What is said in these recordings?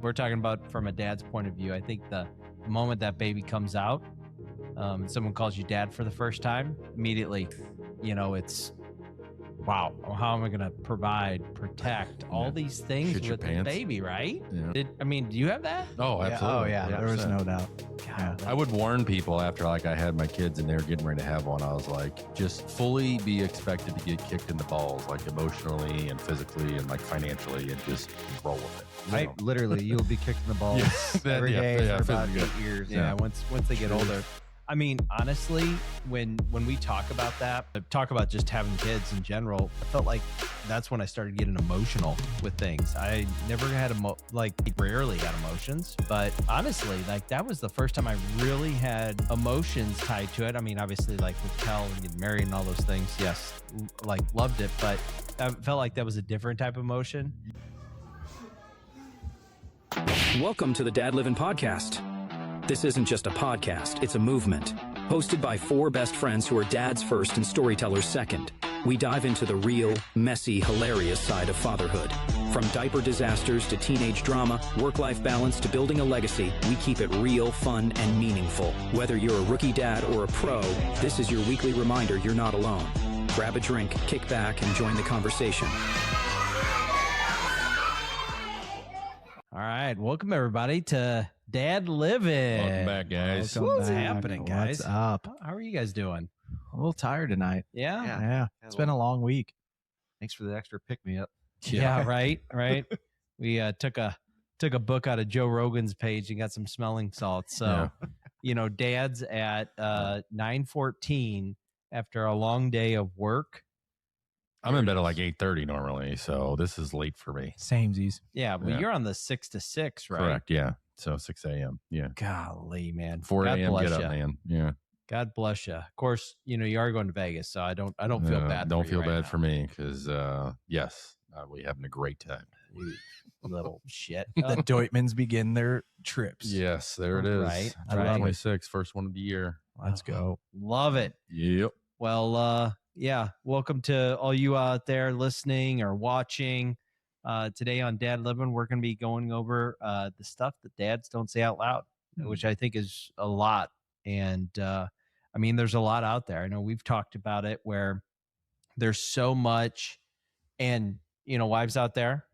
We're talking about from a dad's point of view. I think the moment that baby comes out, someone calls you dad for the first time, immediately, it's wow. How am I going to provide, protect all these things Shit your with the pants. baby, right? Yeah. Do you have that? Oh, absolutely. Oh, yeah. There was no doubt. Yeah. I would warn people after I had my kids and they were getting ready to have one. I was like, just fully be expected to get kicked in the balls, like emotionally and physically and like financially, and just roll with it. Right, literally, you'll be kicking the balls every day for about 8 years. Yeah, once they get older. I mean, honestly, when we talk about just having kids in general, I felt like that's when I started getting emotional with things. I never had rarely had emotions, but honestly, like that was the first time I really had emotions tied to it. I mean, obviously, like with Kel and getting married and all those things, yes, like loved it, but I felt like that was a different type of emotion. Welcome to the Dad Livin podcast. This isn't just a podcast, it's a movement. Hosted by 4 best friends who are dads first and storytellers second. We dive into the real, messy, hilarious side of fatherhood. From diaper disasters to teenage drama, work-life balance to building a legacy, we keep it real, fun, and meaningful. Whether you're a rookie dad or a pro, this is your weekly reminder you're not alone. Grab a drink, kick back, and join the conversation. All right, welcome everybody to Dad Livin. Welcome back, guys. What's happening, guys? What's up? How are you guys doing? A little tired tonight. Yeah. Yeah. It's been a long week. Thanks for the extra pick-me-up. Yeah, right. We took a book out of Joe Rogan's page and got some smelling salts. So, dads at 9:14 after a long day of work. I'm in bed at like 8:30 normally, so this is late for me. Samesies. Yeah, but you're on the 6 to 6, right? Correct, yeah. So 6 a.m., yeah. Golly, man. 4 God a.m. bless get up, ya. man. Yeah. God bless you. Of course, you are going to Vegas, so I don't feel bad. Don't for you feel right bad now. for me because, yes, we're having a great time. You little shit. The Deutmans begin their trips. Yes, there it is. Right, July right. 26th, first one of the year. Let's go. Love it. Yep. Well, welcome to all you out there listening or watching. Today on Dad Livin, we're going to be going over the stuff that dads don't say out loud, which I think is a lot. And I mean, there's a lot out there. I know we've talked about it where there's so much, and wives out there,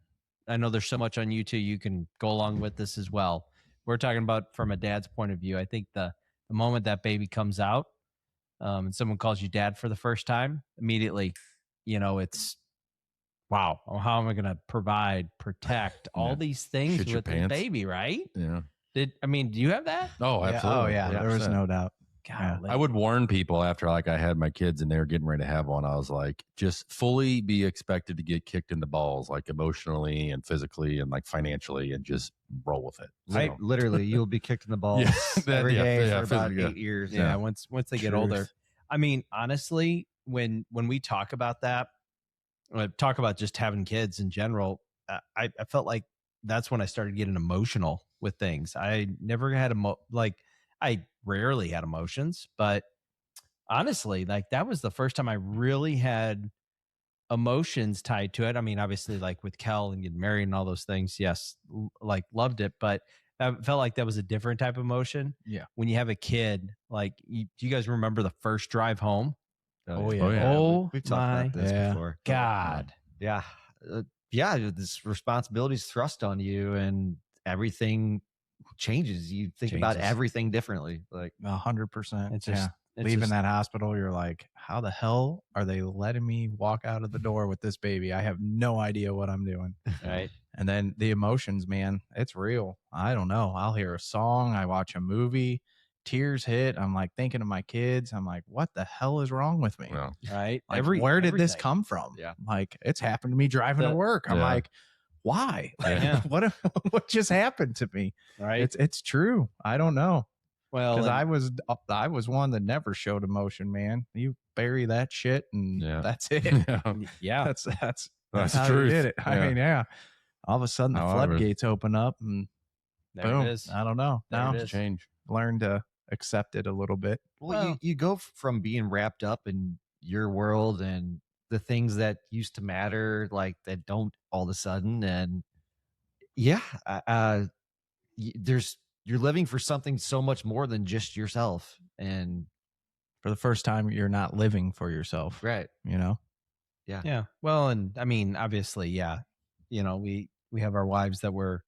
I know there's so much on YouTube. You can go along with this as well. We're talking about from a dad's point of view. I think the moment that baby comes out, and someone calls you dad for the first time, immediately, it's wow. How am I going to provide, protect all these things Shit your with the pants. baby, right? Yeah. Do you have that? Oh, absolutely. Oh, yeah. There was 100%. no doubt. God, I would warn people after I had my kids and they were getting ready to have one. I was like, just fully be expected to get kicked in the balls, like emotionally and physically and like financially, and just roll with it. Right, literally, you'll be kicking the balls every day for about 8 years. Yeah, once they get older. I mean, honestly, when we talk about that, talk about just having kids in general, I felt like that's when I started getting emotional with things. I never had I rarely had emotions, but honestly, like that was the first time I really had emotions tied to it. I mean, obviously, like with Kel and getting married and all those things, yes, like loved it, but I felt like that was a different type of emotion. Yeah. When you have a kid, like, do you guys remember the first drive home? Oh, yeah. Oh, yeah. Oh, We've talked about this before. God. Yeah. This responsibility is thrust on you and everything changes. You think about Changes. everything differently. Like 100%. It's just Leaving that hospital, you're like, how the hell are they letting me walk out of the door with this baby? I have no idea what I'm doing. right. And then the emotions, man, it's real. I don't know. I'll hear a song. I watch a movie. Tears hit. I'm like thinking of my kids. I'm like, what the hell is wrong with me? Well, Right. Like, where did this everything. come from? Yeah. Like, it's happened to me driving to work. I'm Yeah. like, why? Yeah. What just happened to me? Right. It's true. I don't know. Well, Because I was one that never showed emotion, man. You bury that shit and Yeah. that's it. yeah. That's That's how the you truth. did it. I Yeah. mean, yeah. All of a sudden the However- floodgates open up and there boom. it is. I don't know. There Now it is. Change. learn to accept it a little bit. Well, you go from being wrapped up in your world and the things that used to matter, like that don't all of a sudden. And you're living for something so much more than just yourself. And For the first time, you're not living for yourself. right. You know? Yeah. Well, and I mean, obviously, yeah, we have our wives that were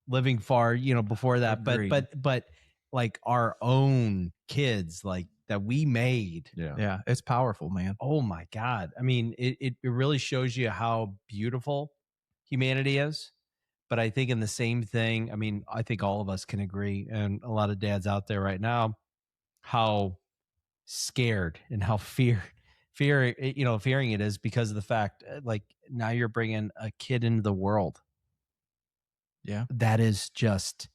living far, before that, Agreed. but like our own kids, like that we made. Yeah. Yeah. It's powerful, man. Oh my God. I mean, it really shows you how beautiful humanity is. But I think in the same thing, I mean, I think all of us can agree, and a lot of dads out there right now, how scared and how fearing it is because of the fact, like, now you're bringing a kid into the world. Yeah. That is just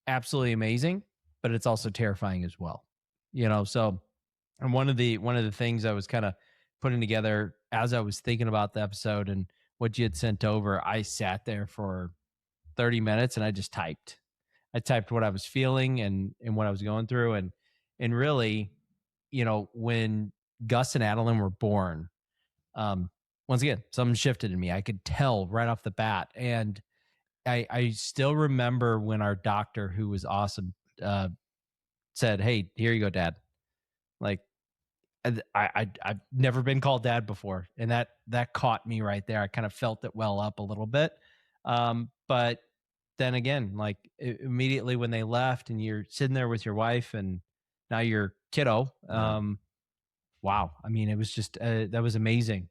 absolutely amazing, but it's also terrifying as well. So, and one of the things I was kind of putting together as I was thinking about the episode and what you had sent over, I sat there for 30 minutes and I just typed. I typed what I was feeling and what I was going through. And really, when Gus and Adeline were born, once again, something shifted in me. I could tell right off the bat. And I still remember when our doctor, who was awesome, said, "Hey, here you go, Dad." Like, I've never been called dad before, and that caught me right there. I kind of felt it well up a little bit, but then again, like, immediately when they left, and you're sitting there with your wife, and now your kiddo, wow. I mean, it was just that was amazing.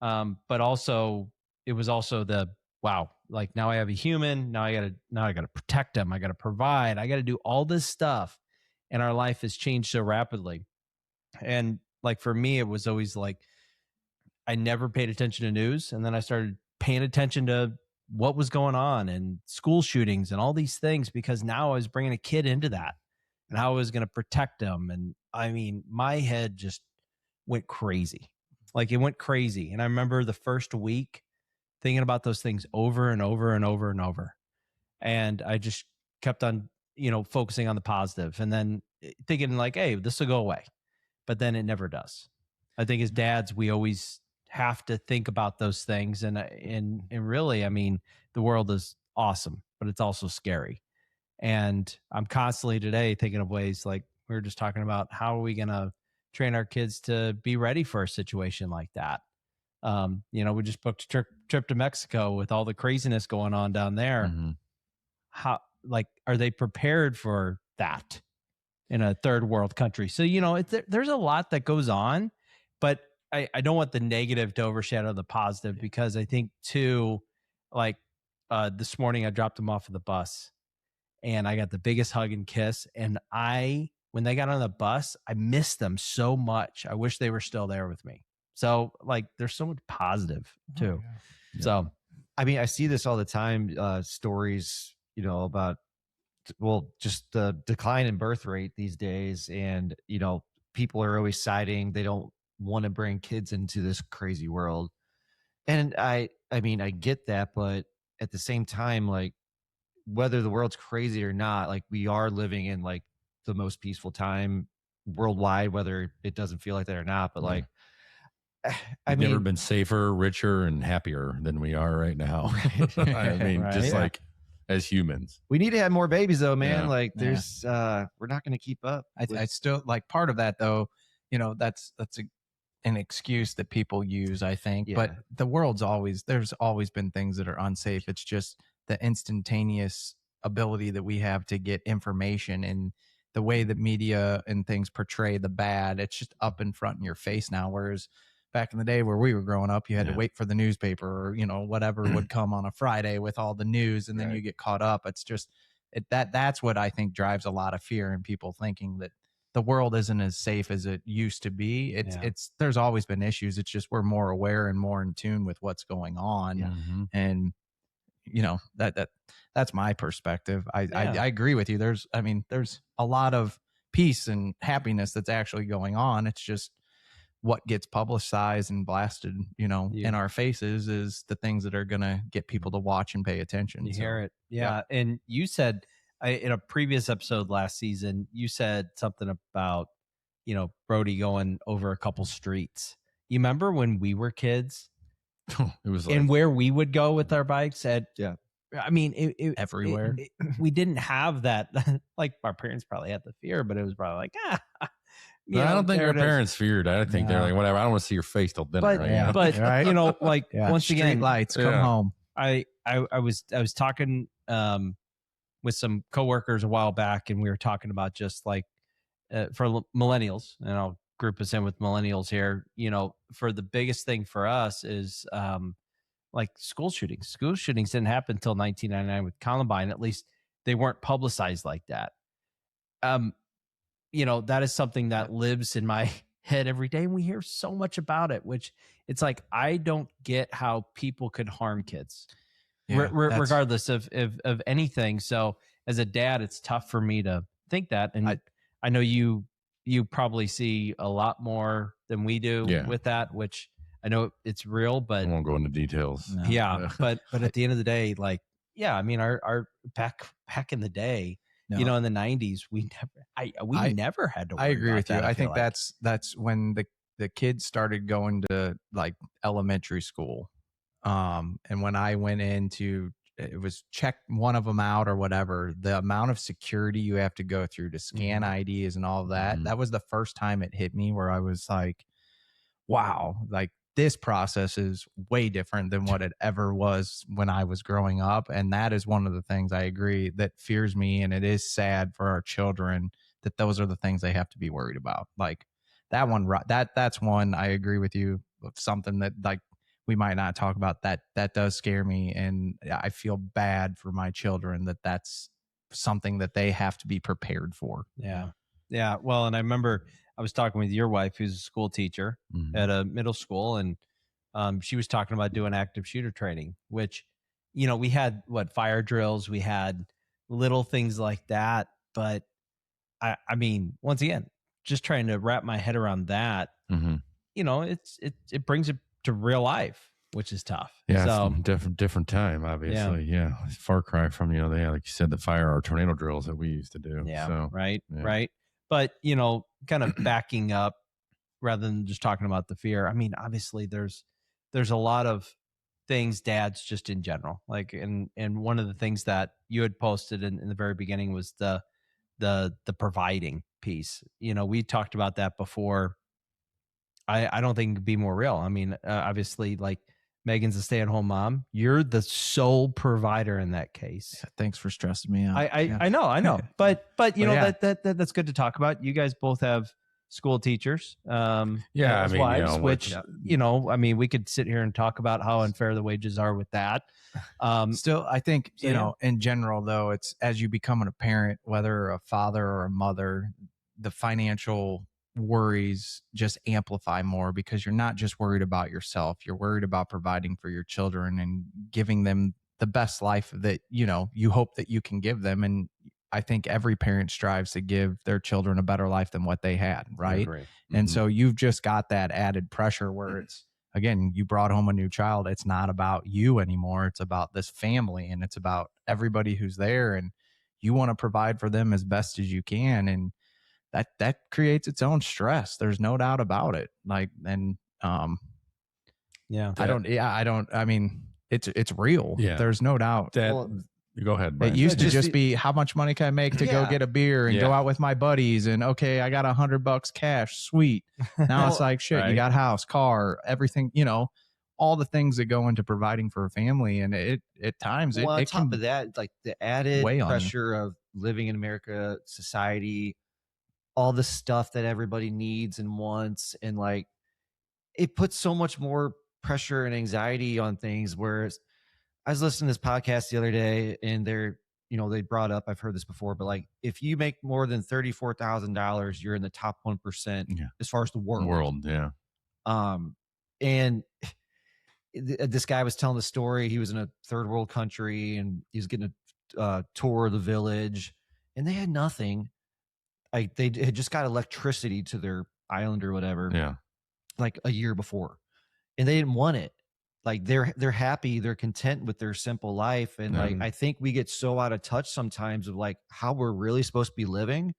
But also, it was also the wow. Like, now I have a human. Now I gotta protect them. I gotta provide. I gotta do all this stuff, and our life has changed so rapidly. And like, for me, it was always like I never paid attention to news, and then I started paying attention to what was going on and school shootings and all these things, because now I was bringing a kid into that and how I was going to protect them. And I mean, my head just went crazy. Like, it went crazy. And I remember the first week thinking about those things over and over and over and over. And I just kept on, focusing on the positive, and then thinking like, hey, this will go away. But then it never does. I think as dads, we always have to think about those things. And really, I mean, the world is awesome, but it's also scary. And I'm constantly today thinking of ways, like we were just talking about, how are we going to train our kids to be ready for a situation like that? We just booked a trip to Mexico with all the craziness going on down there. Mm-hmm. How, like, are they prepared for that in a third world country? So, there's a lot that goes on, but I don't want the negative to overshadow the positive, because I think too, like, this morning I dropped them off at the bus and I got the biggest hug and kiss. And when they got on the bus, I missed them so much. I wish they were still there with me. So, like, there's so much positive too. Oh, yeah. So, I mean, I see this all the time, stories, about, well, just the decline in birth rate these days. And, people are always citing they don't want to bring kids into this crazy world. And I mean, I get that, but at the same time, like, whether the world's crazy or not, like, we are living in like the most peaceful time worldwide, whether it doesn't feel like that or not. But like, We've never been safer, richer, and happier than we are right now. I mean, Right. just like as humans. we need to have more babies though, man. Yeah. Like, there's we're not going to keep up. I still like part of that though. That's an excuse that people use, I think. Yeah. But the world's there's always been things that are unsafe. It's just the instantaneous ability that we have to get information, and the way that media and things portray the bad. It's just up in front in your face now. Whereas back in the day where we were growing up, you had to wait for the newspaper, or whatever would come on a Friday with all the news, and then you get caught up. It's just that's what I think drives a lot of fear in people, thinking that the world isn't as safe as it used to be. It's there's always been issues. It's just we're more aware and more in tune with what's going on. Mm-hmm. And that's my perspective. I agree with you. There's a lot of peace and happiness that's actually going on. It's just what gets publicized and blasted, in our faces is the things that are going to get people to watch and pay attention. You hear it. Yeah. And you said in a previous episode last season, you said something about, Brody going over a couple streets. You remember when we were kids? It was like, And where we would go with our bikes at I mean, Everywhere. We didn't have that. Like our parents probably had the fear, but it was probably like, I don't think there our it is. parents feared. I think they're No. like, whatever. I don't want to see your face till dinner. But right, you know? but Right. you know, like once again, streetlights, come Yeah. home. I was talking with some coworkers a while back, and we were talking about just like for millennials, and I'll group us in with millennials here. You know, for the biggest thing for us is like school shootings. School shootings didn't happen until 1999 with Columbine. At least they weren't publicized like that. You know, that is something that lives in my head every day, and we hear so much about it, which it's like I don't get how people could harm kids. Yeah, that's- Regardless of anything. So as a dad, it's tough for me to think that. And I know you probably see a lot more than we do Yeah. with that, which I know it's real, I but won't go into details. No. yeah, but at the end of the day, like, yeah, I mean, our back in the day, No. you know, in the 90s, we never had to worry I agree about with you. that, I feel think like. that's when the kids started going to like elementary school. And when I went into it was check one of them out or whatever, the amount of security you have to go through to scan IDs and all of that, that was the first time it hit me where I was like, wow, like this process is way different than what it ever was when I was growing up. And that is one of the things I agree that fears me. And it is sad for our children that those are the things they have to be worried about. Like that one, that's one I agree with you of something that like we might not talk about that does scare me. And I feel bad for my children that that's something that they have to be prepared for. Yeah. Yeah. Well, and I remember I was talking with your wife, who's a school teacher at a middle school, and she was talking about doing active shooter training, which, you know, we had fire drills, we had little things like that. But I mean, once again, just trying to wrap my head around that, you know, it brings it to real life, which is tough. Yeah, So it's a different time, obviously. Yeah. Far cry from, you know, like you said, the fire or tornado drills that we used to do. yeah, So, right. yeah. Right. But, you know, kind of backing up rather than just talking about the fear. I mean, obviously there's a lot of things, dads, just in general, like, and one of the things that you had posted in the very beginning was the providing piece. You know, we talked about that before. I don't think it could be more real. I mean, obviously, like Megan's a stay-at-home mom. You're the sole provider in that case. Thanks for stressing me out. I know, but you know, yeah. that's good to talk about. You guys both have school teachers, Yeah, as I mean, wives, you know, which you know, I mean, we could sit here and talk about how unfair the wages are with that. Still, I think, so you yeah. know, in general, though, it's as you become a parent, whether a father or a mother, the financial worries just amplify more because you're not just worried about yourself. You're worried about providing for your children and giving them the best life that, you know, you hope that you can give them. And I think every parent strives to give their children a better life than what they had, right? And so you've just got that added pressure where it's, again, you brought home a new child. It's not about you anymore. It's about this family and it's about everybody who's there. And you want to provide for them as best as you can. And that creates its own stress. There's no doubt about it. Like, and Yeah. I mean, it's real. Yeah. There's no doubt. Go ahead, Brian. It used to just just be how much money can I make to go Yeah. get a beer and go out with my buddies, and okay, I got $100 cash, sweet. Now it's like shit. Right. You got house, car, everything. You know, all the things that go into providing for a family, and it at times Well, on it top can of that, like the added weigh on you. pressure of living in America, society, all the stuff that everybody needs and wants, and like it puts so much more pressure and anxiety on things. Whereas I was listening to this podcast the other day, and they're, you know, they brought up, I've heard this before, but like if you make more than $34,000, you're in the top 1% as far as the world. Yeah. And this guy was telling the story. He was in a third world country and he was getting a tour of the village, and they had nothing. Like they had just got electricity to their island or whatever. Yeah. Like a year before, and they didn't want it. Like they're happy, they're content with their simple life. And like I think we get so out of touch sometimes of like how we're really supposed to be living,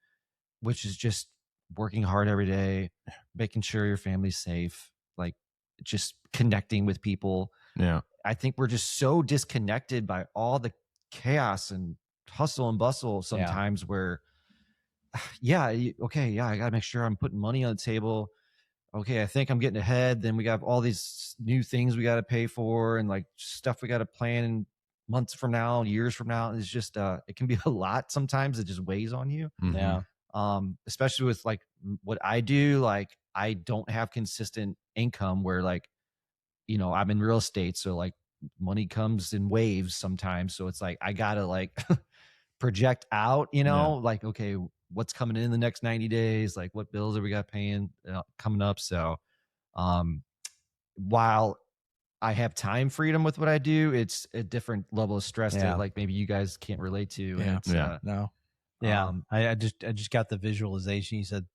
which is just working hard every day, making sure your family's safe, like just connecting with people. Yeah. I think we're just so disconnected by all the chaos and hustle and bustle sometimes where, okay, I got to make sure I'm putting money on the table. Okay, I think I'm getting ahead. Then we got all these new things we got to pay for and like stuff we got to plan months from now, years from now. It's just, it can be a lot sometimes. It just weighs on you. Mhm. Especially with like what I do. Like I don't have consistent income where like, I'm in real estate. So like money comes in waves sometimes. So it's like, I gotta like project out, like, okay, what's coming in the next 90 days? Like what bills are we got paying coming up? So, while I have time freedom with what I do, it's a different level of stress that like maybe you guys can't relate to. And it's, No. I just got the visualization. You said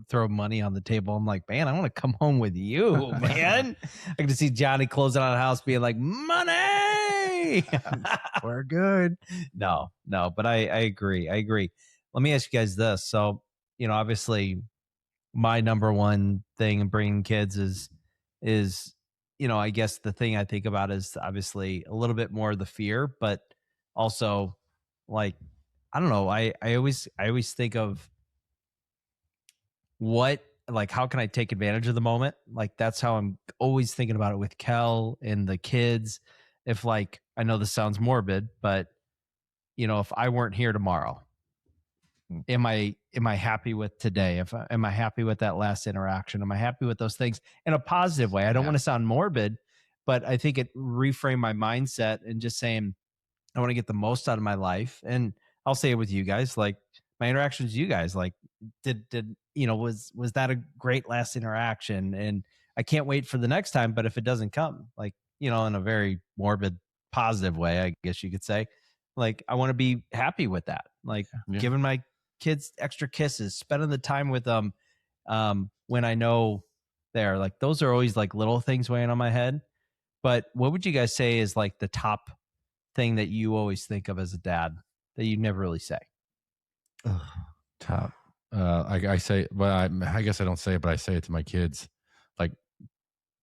throw money on the table. I'm like, man, I want to come home with you, man. I can just see Johnny closing on a house being like, money. We're good. No, but I agree. Let me ask you guys this. So, obviously my number one thing in bringing kids is, I guess the thing I think about is obviously a little bit more the fear, but also like, I don't know. I always think of how can I take advantage of the moment? Like that's how I'm always thinking about it with Kel and the kids. If like, I know this sounds morbid, but if I weren't here tomorrow, am I happy with today? Am I happy with that last interaction? Am I happy with those things in a positive way? I don't want to sound morbid, but I think it reframed my mindset and just saying, I want to get the most out of my life. And I'll say it with you guys, like my interactions with you guys, like did was that a great last interaction? And I can't wait for the next time. But if it doesn't come, like, in a very morbid, positive way, I guess you could say, like, I want to be happy with that. Like giving my kids extra kisses, spending the time with them when I know they're like, those are always like little things weighing on my head. But what would you guys say is like the top thing that you always think of as a dad that you never really say? Top. I say, well, I guess I don't say it, but I say it to my kids, like,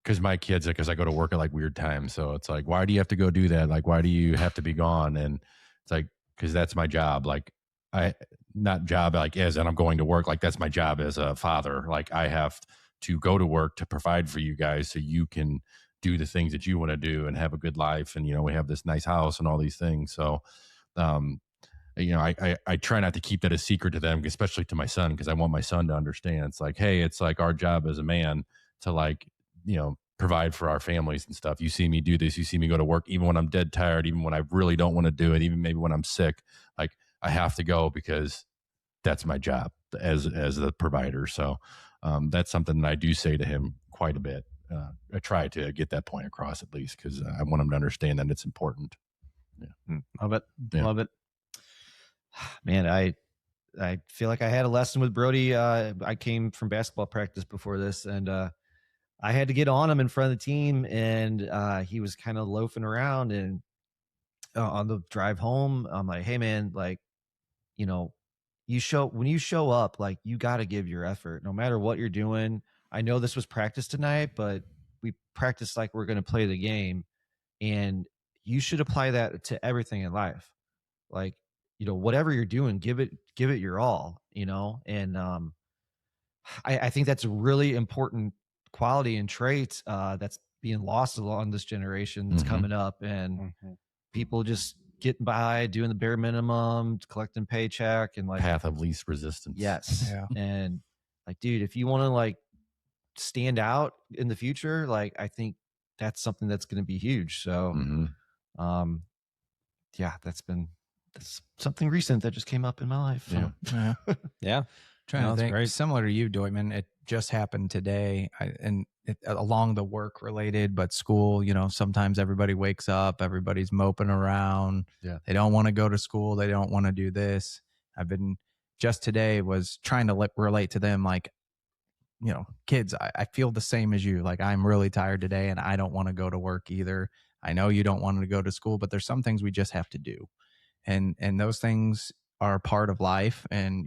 because my kids, because I go to work at like weird times. So it's like, why do you have to go do that? Like, why do you have to be gone? And it's like, because that's my job. Like, not job like as and I'm going to work. Like, that's my job as a father. Like, I have to go to work to provide for you guys so you can do the things that you want to do and have a good life. And, we have this nice house and all these things. So, I try not to keep that a secret to them, especially to my son, because I want my son to understand. It's like, hey, it's like our job as a man to like, provide for our families and stuff. You see me do this. You see me go to work, even when I'm dead tired, even when I really don't want to do it, even maybe when I'm sick, like I have to go because that's my job as the provider. So that's something that I do say to him quite a bit. I try to get that point across at least, because I want him to understand that it's important. Yeah. Love it. Yeah. Love it. Man, I feel like I had a lesson with Brody. I came from basketball practice before this, and I had to get on him in front of the team, and he was kind of loafing around. And on the drive home, I'm like, "Hey, man, like, when you show up, like, you got to give your effort, no matter what you're doing. I know this was practice tonight, but we practice like we're going to play the game, and you should apply that to everything in life. Like, whatever you're doing, give it your all, and I think that's a really important quality and trait that's being lost along this generation that's coming up, and people just getting by, doing the bare minimum, collecting paycheck, and like path of least resistance. Yes. Yeah. And like, dude, if you want to like stand out in the future, like I think that's something that's going to be huge. So, yeah, that's something recent that just came up in my life. So. Yeah. Yeah. Trying to think, great. Similar to you, Deutman, it just happened today, along the work related, but school, sometimes everybody wakes up, everybody's moping around. Yeah. They don't want to go to school. They don't want to do this. I've been just today was trying to relate to them. Like, kids, I feel the same as you. Like, I'm really tired today and I don't want to go to work either. I know you don't want to go to school, but there's some things we just have to do. And those things are part of life. And,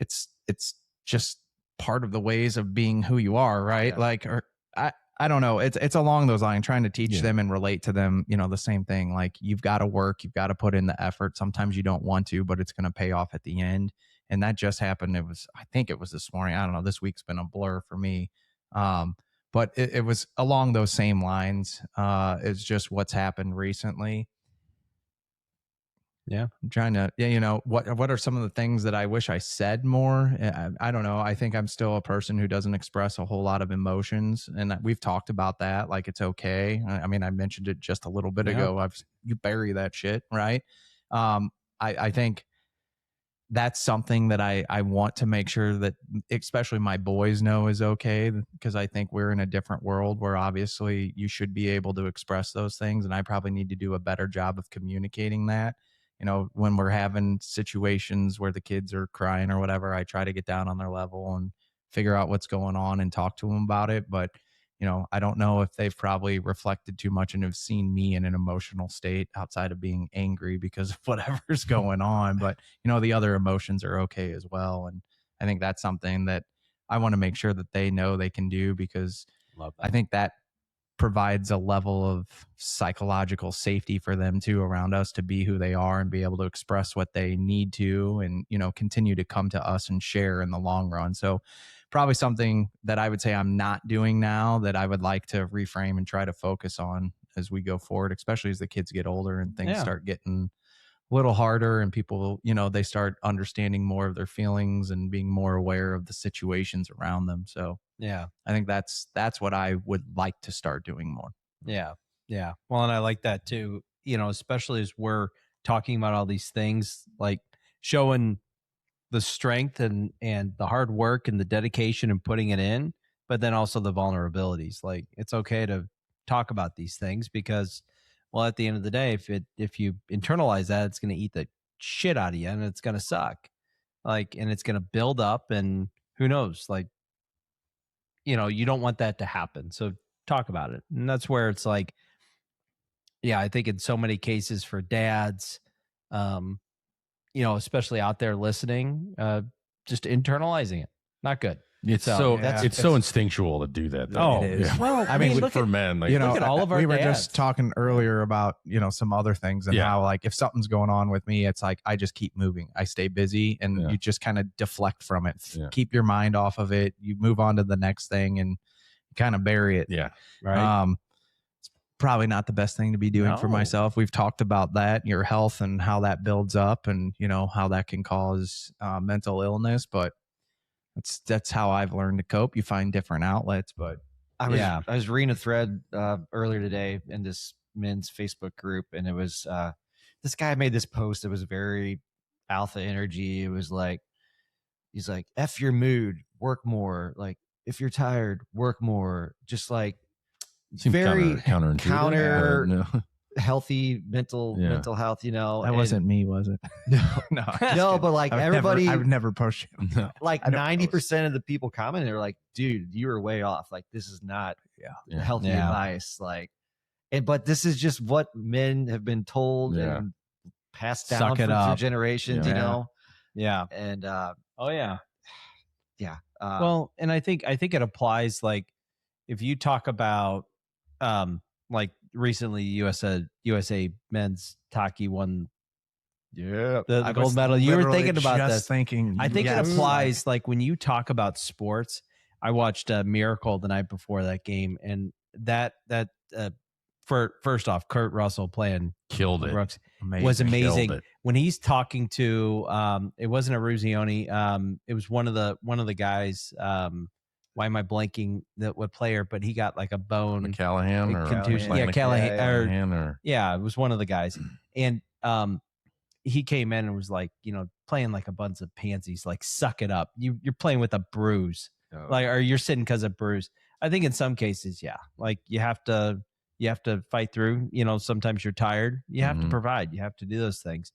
it's just part of the ways of being who you are. Right. Yeah. Like, I don't know. It's along those lines, trying to teach Yeah. them and relate to them, the same thing. Like, you've got to work, you've got to put in the effort. Sometimes you don't want to, but it's going to pay off at the end. And that just happened. I think it was this morning. I don't know. This week's been a blur for me. But it was along those same lines. It's just what's happened recently. Yeah. I'm trying to, what are some of the things that I wish I said more? I don't know. I think I'm still a person who doesn't express a whole lot of emotions. And we've talked about that. Like, it's okay. I mean, I mentioned it just a little bit ago. You bury that shit, right? I think that's something that I want to make sure that especially my boys know is okay, because I think we're in a different world where obviously you should be able to express those things. And I probably need to do a better job of communicating that. When we're having situations where the kids are crying or whatever, I try to get down on their level and figure out what's going on and talk to them about it. But, I don't know if they've probably reflected too much and have seen me in an emotional state outside of being angry because of whatever's going on. But, the other emotions are okay as well. And I think that's something that I want to make sure that they know they can do, because I think that provides a level of psychological safety for them too around us to be who they are and be able to express what they need to, and continue to come to us and share in the long run. So probably something that I would say I'm not doing now that I would like to reframe and try to focus on as we go forward, especially as the kids get older and things start getting a little harder, and people, they start understanding more of their feelings and being more aware of the situations around them. So Yeah. I think that's what I would like to start doing more. Yeah. Yeah. Well, and I like that too, especially as we're talking about all these things, like showing the strength and the hard work and the dedication and putting it in, but then also the vulnerabilities. Like, it's okay to talk about these things because, well, at the end of the day, if you internalize that, it's going to eat the shit out of you and it's going to suck. Like, and it's going to build up, and who knows, like, you don't want that to happen. So talk about it. And that's where it's like, yeah, I think in so many cases for dads, especially out there listening, just internalizing it, not good. It's so instinctual to do that, though. Oh, it is. Yeah. Well, I mean, for men, like, look at all of our we were dads. just talking earlier about, some other things and how, like, if something's going on with me, it's like, I just keep moving. I stay busy, and you just kind of deflect from it. Keep your mind off of it. You move on to the next thing and kind of bury it. Yeah. Right. It's probably not the best thing to be doing for myself. We've talked about that, your health and how that builds up, and, how that can cause mental illness. But that's how I've learned to cope. You find different outlets, but I was reading a thread earlier today in this men's Facebook group, and it was this guy made this post that was very alpha energy. It was like, he's like, F your mood, work more. Like, if you're tired, work more. Just like seems very counterintuitive. healthy mental health, that wasn't me, was it? No, but like everybody, I would never push him. No. like 90% of the people commenting are like, dude, you were way off. Like, this is not healthy advice. Like, but this is just what men have been told and passed down through generations, Yeah. And well, and I think it applies, like, if you talk about like recently USA men's hockey won the gold medal. You were thinking about this. I think it applies, like, when you talk about sports. I watched Miracle the night before that game, and that first off, Kurt Russell playing killed it. Brooks was amazing. Killed it. When he's talking to it wasn't a Ruzioni, it was one of the guys. Why am I blanking what player? But he got like a bone Callahan or contusion. Callahan, it was one of the guys, and he came in and was like, playing like a bunch of pansies, like, suck it up. You're playing with a bruise, like, or you're sitting because of bruise. I think in some cases, like, you have to fight through. Sometimes you're tired. You have to provide. You have to do those things,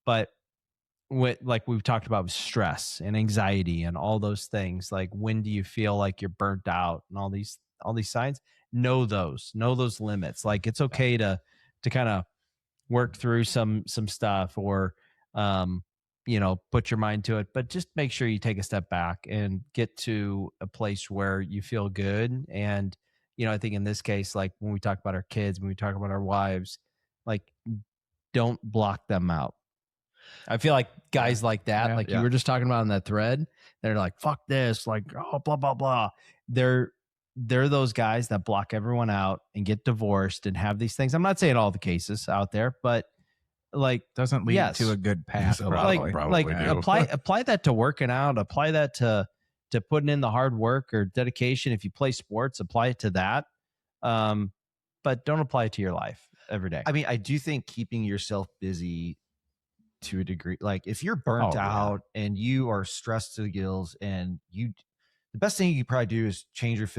but like we've talked about with stress and anxiety and all those things, like, when do you feel like you're burnt out and all these signs? Know those limits. Like, it's okay to kind of work through some stuff, or put your mind to it, but just make sure you take a step back and get to a place where you feel good, and I think in this case, like when we talk about our kids, when we talk about our wives, like don't block them out. I feel like guys like that, like you were just talking about in that thread, they're like, fuck this, like, oh, blah, blah, blah. They're those guys that block everyone out and get divorced and have these things. I'm not saying all the cases out there, but like doesn't lead to a good path. A lot of them like probably do. apply that to working out, apply that to putting in the hard work or dedication. If you play sports, apply it to that. But don't apply it to your life every day. I mean, I do think keeping yourself busy to a degree, like if you're burnt out and you are stressed to the gills, and the best thing you probably do is change your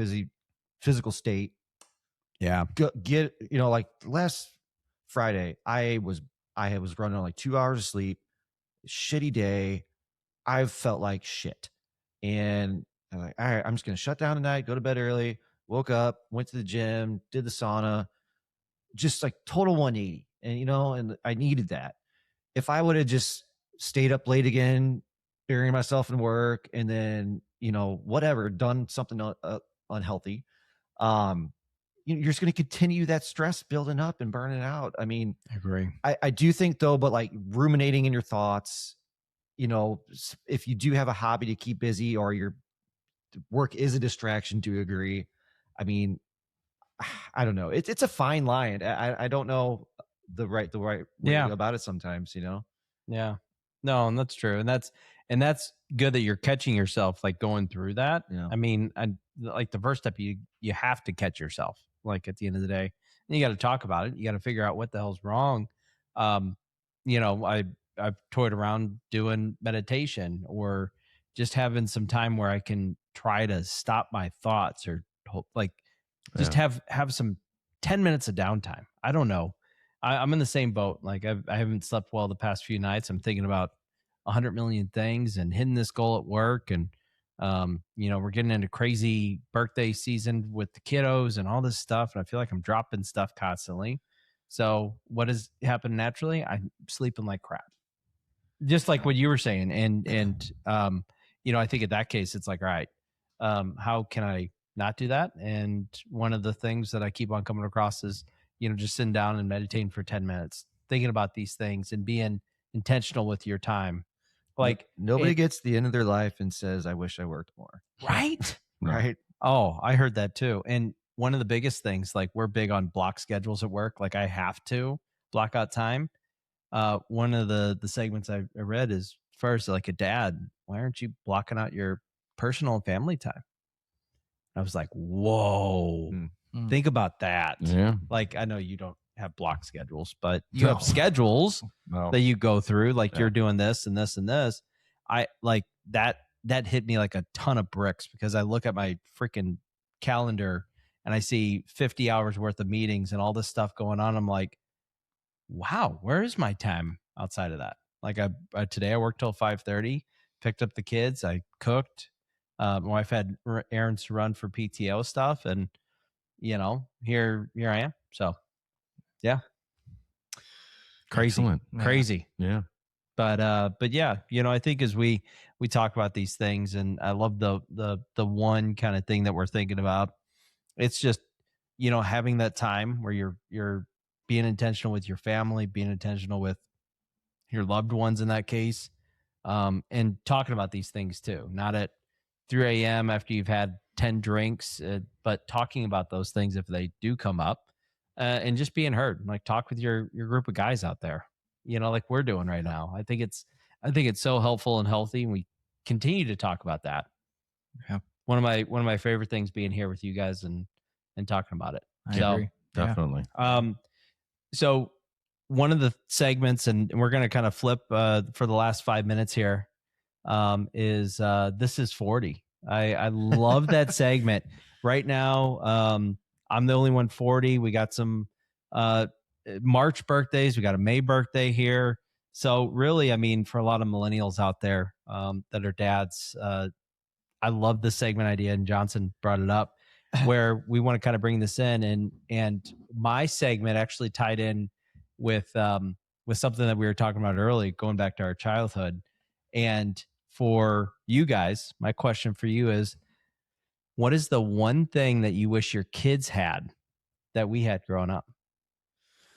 physical state. Yeah. Get, like last Friday, I was running on like 2 hours of sleep, shitty day. I felt like shit. And I'm like, all right, I'm just going to shut down tonight, go to bed early, woke up, went to the gym, did the sauna, just like total 180. And, and I needed that. If I would have just stayed up late again, burying myself in work, and then, whatever, done something unhealthy, you're just going to continue that stress building up and burning out. I mean, I agree. I do think though, but like ruminating in your thoughts, if you do have a hobby to keep busy, or your work is a distraction to a degree, I mean, I don't know. It's a fine line. I don't know the right way about it sometimes, Yeah. No, and that's true. And that's good that you're catching yourself, like going through that. Yeah. I mean, like the first step, you have to catch yourself, like at the end of the day, and you got to talk about it. You got to figure out what the hell's wrong. I've toyed around doing meditation, or just having some time where I can try to stop my thoughts, or like just have some 10 minutes of downtime. I don't know. I'm in the same boat. Like I haven't slept well the past few nights. I'm thinking about 100 million things and hitting this goal at work. And, we're getting into crazy birthday season with the kiddos and all this stuff. And I feel like I'm dropping stuff constantly. So what has happened naturally? I'm sleeping like crap. Just like what you were saying. And I think in that case, it's like, all right, how can I not do that? And one of the things that I keep on coming across is, just sitting down and meditating for 10 minutes, thinking about these things and being intentional with your time. Like nobody gets to the end of their life and says, I wish I worked more. Right. Right. Oh, I heard that too. And one of the biggest things, like we're big on block schedules at work. Like I have to block out time. One of the segments I read is, first, like a dad, why aren't you blocking out your personal and family time? I was like, whoa, think about that. Yeah. Like, I know you don't have block schedules, but you have schedules that you go through, like you're doing this and this and this. I like that hit me like a ton of bricks, because I look at my freaking calendar and I see 50 hours worth of meetings and all this stuff going on. I'm like, wow, where is my time outside of that? Like today I worked till 5:30, picked up the kids, I cooked. My wife had errands to run for PTO stuff, and here I am. So yeah, crazy. Yeah. But yeah, I think as we talk about these things, and I love the one kind of thing that we're thinking about, it's just having that time where you're being intentional with your family, being intentional with your loved ones in that case, and talking about these things too, not at 3 a.m. after you've had 10 drinks, but talking about those things if they do come up, and just being heard. Like, talk with your group of guys out there, like we're doing right now. I think it's so helpful and healthy, and we continue to talk about that. Yeah. One of my favorite things being here with you guys and talking about it. I agree. Definitely. So one of the segments, and we're going to kind of flip for the last 5 minutes here, is This is 40. I love that segment. Right now, I'm the only one 40. We got some March birthdays. We got a May birthday here. So really, I mean, for a lot of millennials out there that are dads, I love this segment idea, and Johnson brought it up, where we want to kind of bring this in, and my segment actually tied in with something that we were talking about earlier, going back to our childhood. And for you guys, my question for you is, What is the one thing that you wish your kids had that we had growing up?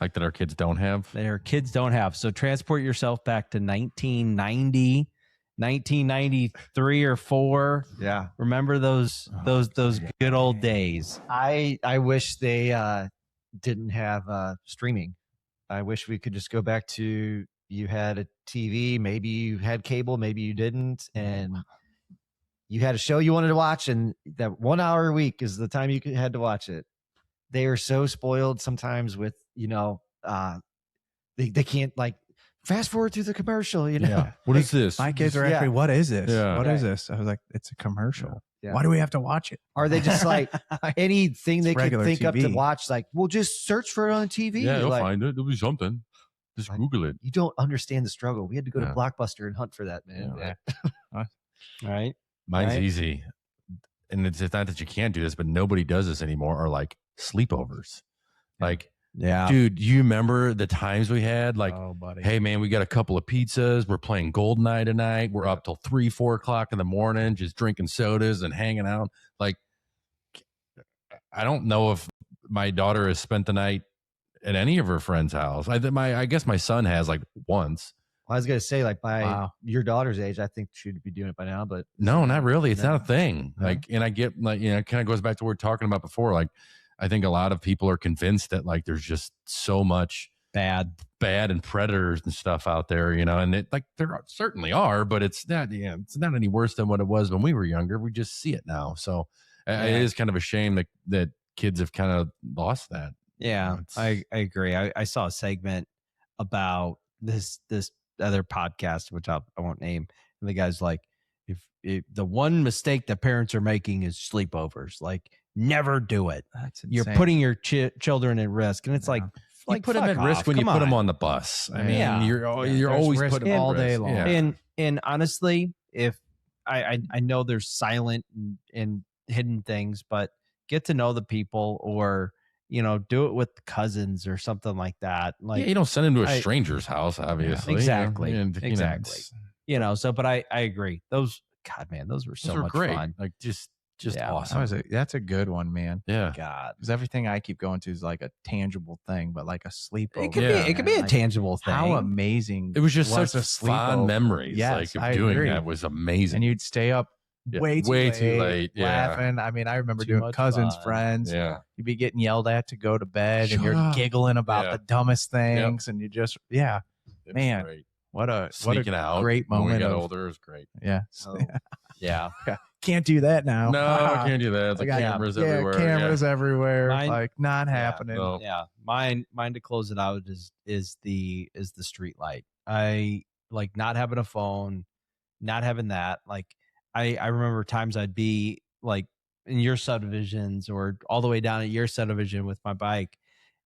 Like that our kids don't have. That our kids don't have. So transport yourself back to 1990, 1993 or 4. Yeah. Remember those good old days. I wish they didn't have streaming. I wish we could just go back to, you had a TV, maybe you had cable, maybe you didn't, and you had a show you wanted to watch, and that 1 hour a week is the time you had to watch it. They are so spoiled sometimes with, they can't like fast forward through the commercial, Yeah. What is this? My kids are actually, what is this? Yeah. What is this? I was like, it's a commercial. Yeah. Why do we have to watch it? Are they just like anything they could regular think up to TV. watch? Like, we'll just search for it on TV. Yeah, you'll Like, find it. There'll be something. Just Like, Google it. you don't understand the struggle. We had to go to Yeah. Blockbuster and hunt for that, man. Yeah. All right. Mine's Right. easy. And it's not that you can't do this, but nobody does this anymore, are like sleepovers. Like, Yeah. dude, you remember the times we had? Like, oh, buddy. hey, man, we got a couple of pizzas. We're playing GoldenEye tonight. We're up till 3, 4 o'clock in the morning, just drinking sodas and hanging out. Like, I don't know if my daughter has spent the night at any of her friends' house. I guess my son has, like, once. I was gonna say, like, by Wow. your daughter's age, I think she'd be doing it by now. But No, not really. It's No. not a thing. No. Like, and I get, like, it kind of goes back to what we were talking about before. Like, I think a lot of people are convinced that, like, there's just so much Bad. and predators and stuff out there, and it, like, there certainly are, but it's not any worse than what it was when we were younger. We just see it now. So it is kind of a shame that kids have kind of lost that. Yeah, It's- I agree. I saw a segment about this other podcast, which I won't name. And the guy's like, if the one mistake that parents are making is sleepovers, like, never do it. That's insane. You're putting your children at risk, and it's like you put them at fuck risk off. when you Come put them on. on the bus. I mean, Yeah. you're There's always risk putting them all at day risk. long. Yeah. And honestly, if I know there's silent and hidden things, but get to know the people, or do it with cousins or something like that. Like, Yeah, you don't send them to a I- stranger's house, obviously. Exactly. And, Exactly. it's- so, but I agree. Those, God, man, those were so those are much great. fun. Like, just Yeah. awesome. That's a good one, man. Yeah. God, Because everything I keep going to is like a tangible thing, but like a sleepover. it could Yeah. be. It could be a Like, tangible thing. How amazing! It was just was such a sleepover. fond memories. Yes, like, I of doing agree. that was amazing. And you'd stay up Yeah, way too late, Yeah. laughing. I mean, I remember Too doing much cousins, fun. friends. Yeah. You'd be getting yelled at to go to bed, Shut and you're up. giggling about Yeah. the dumbest things, and you just It was Man. great. what a Sneaking out. great when we moment got of- older, it was great. yeah. Oh. Yeah. Can't do that now. No, I can't do that. It's I like got- cameras yeah, everywhere. cameras everywhere. Mine- like not happening. No. Yeah. Mine to close it out is the street light. I like not having a phone, not having that. Like, I remember times I'd be like in your subdivisions or all the way down at your subdivision with my bike,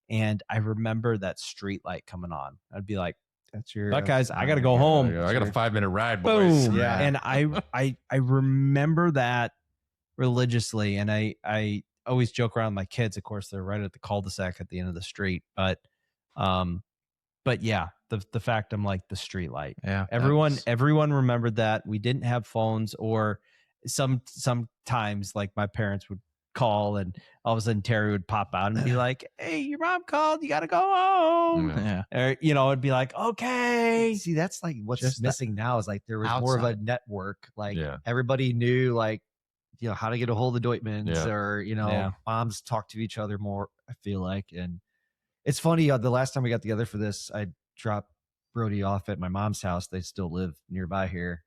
and I remember that street light coming on. I'd be like, that's your "Look, guys, I got to go home." I got a 5-minute ride, boys. Boom. Yeah. And I remember that religiously. And I always joke around with my kids. Of course, they're right at the cul-de-sac at the end of the street. But yeah, the fact I'm like the street light. Yeah. Everyone remembered that. We didn't have phones, or sometimes like my parents would call, and all of a sudden Terry would pop out and be like, "Hey, your mom called. You got to go home." Yeah. Yeah. Or it'd be like, "Okay." See, that's like what's Just missing now is like there was more of a outside. network. Like Yeah. everybody knew like how to get a hold of Deutmans, Yeah. or Yeah. moms talk to each other more. I feel like, and it's funny. The last time we got together for this, I dropped Brody off at my mom's house. They still live nearby here,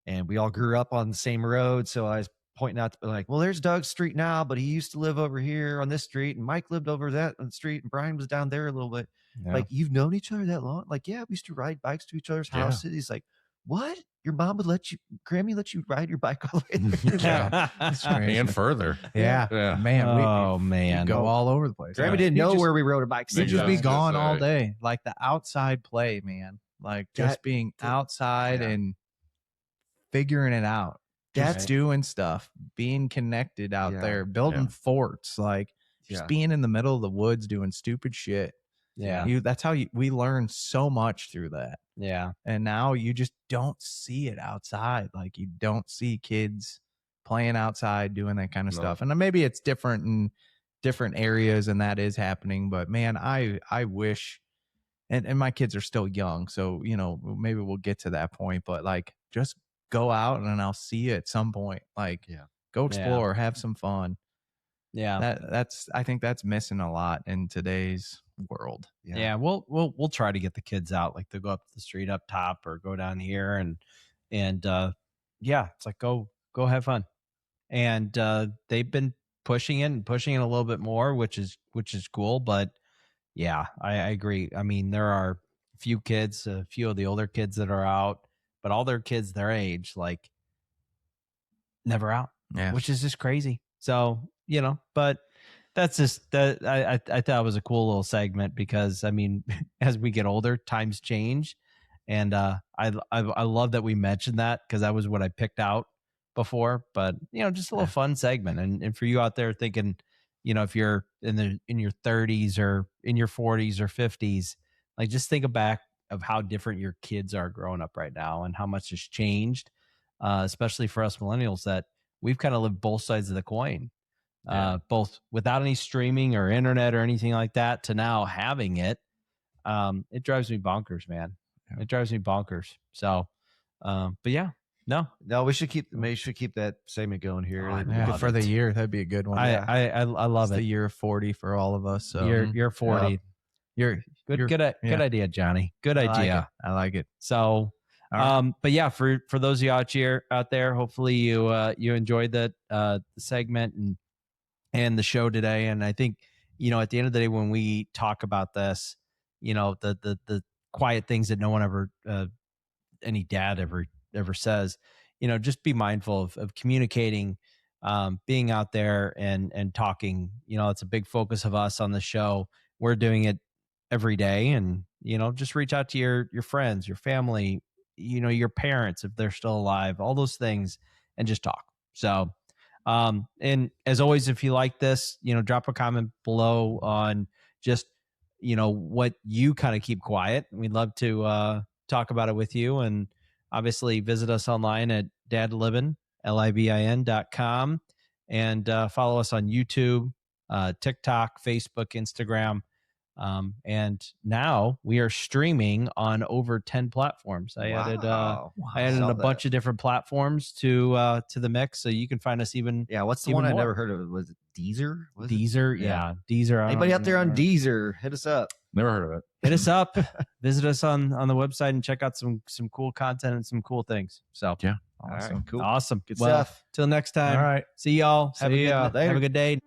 and we all grew up on the same road. So I was pointing out, like, well, there's Doug's street now, but he used to live over here on this street, and Mike lived over that on the street, and Brian was down there a little bit. Yeah. Like, you've known each other that long? Like, yeah, we used to ride bikes to each other's Yeah. houses. He's like, what? Your mom would Grammy let you ride your bike all the way there? Yeah. That's strange. And further. Yeah. Yeah. Man, Oh we man. go all over the place. Grammy Yeah. didn't He'd know just- where we rode our bikes. He'd Big just time. be Just gone all say. day. Like the outside play, man. Like just That- being that- outside yeah. and figuring it out. Just That's- doing stuff, being connected out Yeah. there, building Yeah. forts, like just Yeah. being in the middle of the woods doing stupid shit. Yeah. That's how we learn so much through that. Yeah. And now you just don't see it outside. Like you don't see kids playing outside, doing that kind of No. stuff. And maybe it's different in different areas, and that is happening. But man, I wish, and my kids are still young, so maybe we'll get to that point. But like, just go out and I'll see you at some point. Like, go explore, have some fun. Yeah. I think that's missing a lot in today's world. Yeah. We'll try to get the kids out. Like, they'll go up to the street up top or go down here and it's like, go have fun. And they've been pushing it a little bit more, which is cool. But yeah, I agree. I mean, there are a few of the older kids that are out, but all their kids their age, like, never out, which is just crazy. So, but that's just that. I thought it was a cool little segment because, I mean, as we get older, times change. And I love that we mentioned that, because that was what I picked out before. But just a little fun segment, and for you out there thinking, if you're in your 30s or in your 40s or 50s, like, just think back of how different your kids are growing up right now and how much has changed, especially for us millennials, that we've kind of lived both sides of the coin, both without any streaming or internet or anything like that to now having it. It drives me bonkers, man. It drives me bonkers. So, but yeah, no, we should keep that segment going here. For the year, that'd be a good one. I love it's it. the year of 40 for all of us. So You're 40. You're good idea, Johnny. Good idea. I like it. So, but yeah, for those of you out there, hopefully you enjoyed the segment and the show today. And I think, at the end of the day, when we talk about this, the quiet things that no one ever, any dad ever says, just be mindful of communicating, being out there and talking. It's a big focus of us on the show. We're doing it every day, and just reach out to your friends, your family, your parents, if they're still alive, all those things, and just talk. So, and as always, if you like this, drop a comment below on just, what you kind of keep quiet. We'd love to talk about it with you. And obviously visit us online at Dad Livin, LIVIN.com, and follow us on YouTube, TikTok, Facebook, Instagram. And now we are streaming on over 10 platforms. I added a bunch of different platforms to the mix, so you can find us even. Yeah, what's the one I never heard of? Was it Deezer? Deezer, yeah, Deezer. Anybody out there on Deezer? Hit us up. Never heard of it. Hit us up. Visit us on the website and check out some cool content and some cool things. So yeah, awesome, cool, awesome, good stuff. Till next time. All right, see y'all. Have a good day.